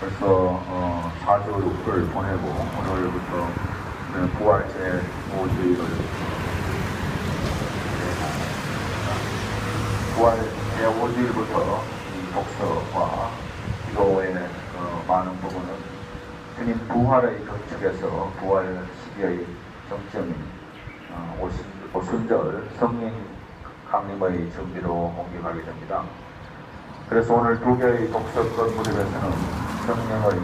벌써 4주를 보내고 오늘부터 부활 제5주일을 부활 제5주일부터 이 독서와 기도의 많은 부분은 주님 부활의 경축에서 부활 시기의 정점인 오순절 성령 강림의 준비로 옮겨가게 됩니다. 그래서 오늘 두 개의 독서권 무렵에서는 성령의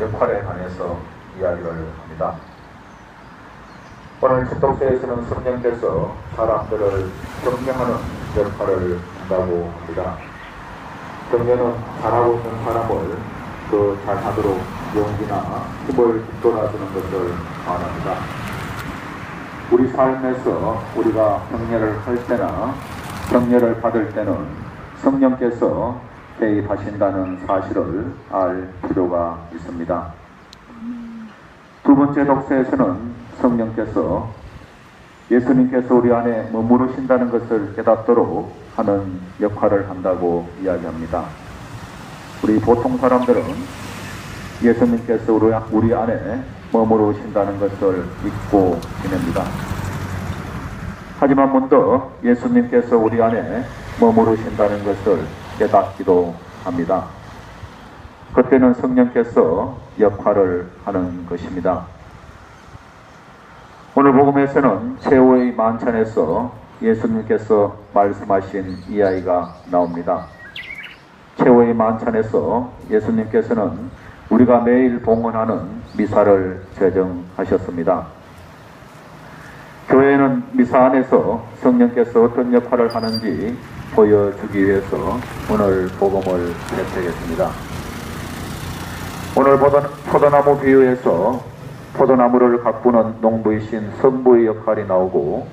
역할에 관해서 이야기를 합니다. 오늘 독서에서는 성령께서 사람들을 경영하는 역할을 한다고 합니다. 경영은 잘하고 있는 사람을 그 잘하도록 용기나 힘을 북돋아주는 것을 말합니다. 우리 삶에서 우리가 격려를 할 때나 격려를 받을 때는 성령께서 개입하신다는 사실을 알 필요가 있습니다. 두 번째 독서에서는 성령께서 예수님께서 우리 안에 머무르신다는 것을 깨닫도록 하는 역할을 한다고 이야기합니다. 우리 보통 사람들은 예수님께서 우리 안에 머무르신다는 것을 잊고 지냅니다. 하지만 먼저 예수님께서 우리 안에 머무르신다는 것을 깨닫기도 합니다. 그때는 성령께서 역할을 하는 것입니다. 오늘 복음에서는 최후의 만찬에서 예수님께서 말씀하신 이야기가 나옵니다. 최후의 만찬에서 예수님께서는 우리가 매일 봉헌하는 미사를 제정하셨습니다. 교회는 미사 안에서 성령께서 어떤 역할을 하는지 보여주기 위해서 오늘 복음을 배치하겠습니다. 오늘 포도나무 비유에서 포도나무를 가꾸는 농부이신 성부의 역할이 나오고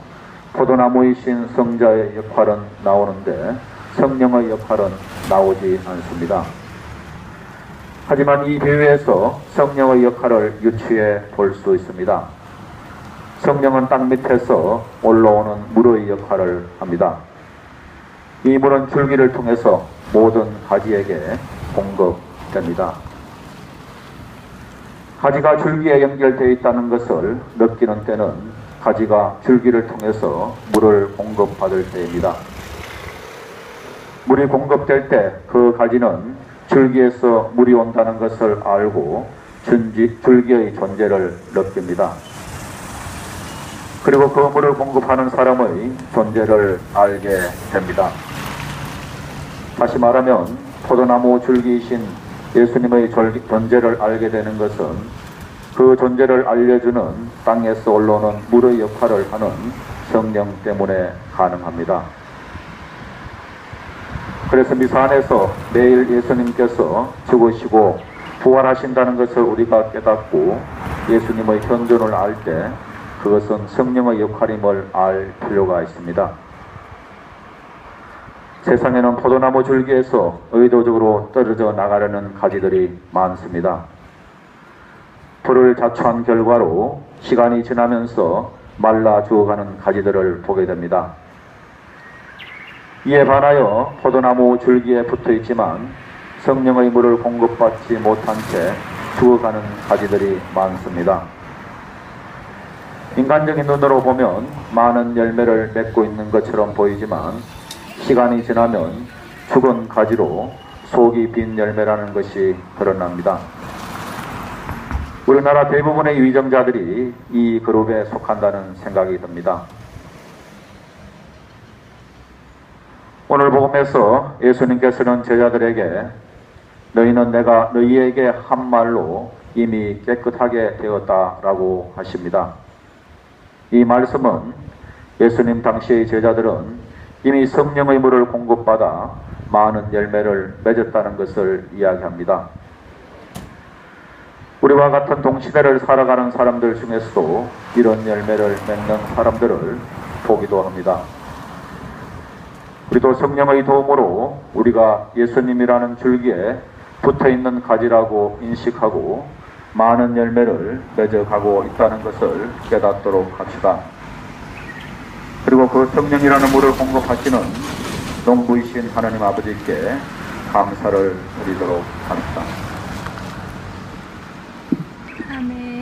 포도나무이신 성자의 역할은 나오는데 성령의 역할은 나오지 않습니다. 하지만 이 비유에서 성령의 역할을 유추해 볼 수 있습니다. 성령은 땅 밑에서 올라오는 물의 역할을 합니다. 이 물은 줄기를 통해서 모든 가지에게 공급됩니다. 가지가 줄기에 연결되어 있다는 것을 느끼는 때는 가지가 줄기를 통해서 물을 공급받을 때입니다. 물이 공급될 때 그 가지는 줄기에서 물이 온다는 것을 알고 줄기의 존재를 느낍니다. 그리고 그 물을 공급하는 사람의 존재를 알게 됩니다. 다시 말하면 포도나무 줄기이신 예수님의 존재를 알게 되는 것은 그 존재를 알려주는 땅에서 올라오는 물의 역할을 하는 성령 때문에 가능합니다. 그래서 미사 안에서 매일 예수님께서 죽으시고 부활하신다는 것을 우리가 깨닫고 예수님의 현존을 알 때 그것은 성령의 역할임을 알 필요가 있습니다. 세상에는 포도나무 줄기에서 의도적으로 떨어져 나가려는 가지들이 많습니다. 불을 자초한 결과로 시간이 지나면서 말라 죽어가는 가지들을 보게 됩니다. 이에 반하여 포도나무 줄기에 붙어 있지만 성령의 물을 공급받지 못한 채 죽어가는 가지들이 많습니다. 인간적인 눈으로 보면 많은 열매를 맺고 있는 것처럼 보이지만 시간이 지나면 죽은 가지로 속이 빈 열매라는 것이 드러납니다. 우리나라 대부분의 위정자들이 이 그룹에 속한다는 생각이 듭니다. 오늘 복음에서 예수님께서는 제자들에게 너희는 내가 너희에게 한 말로 이미 깨끗하게 되었다라고 하십니다. 이 말씀은 예수님 당시의 제자들은 이미 성령의 물을 공급받아 많은 열매를 맺었다는 것을 이야기합니다. 우리와 같은 동시대를 살아가는 사람들 중에서도 이런 열매를 맺는 사람들을 보기도 합니다. 우리도 성령의 도움으로 우리가 예수님이라는 줄기에 붙어있는 가지라고 인식하고 많은 열매를 맺어가고 있다는 것을 깨닫도록 합시다. 그리고 그 성령이라는 물을 공급하시는 농부이신 하나님 아버지께 감사를 드리도록 합시다. 아멘.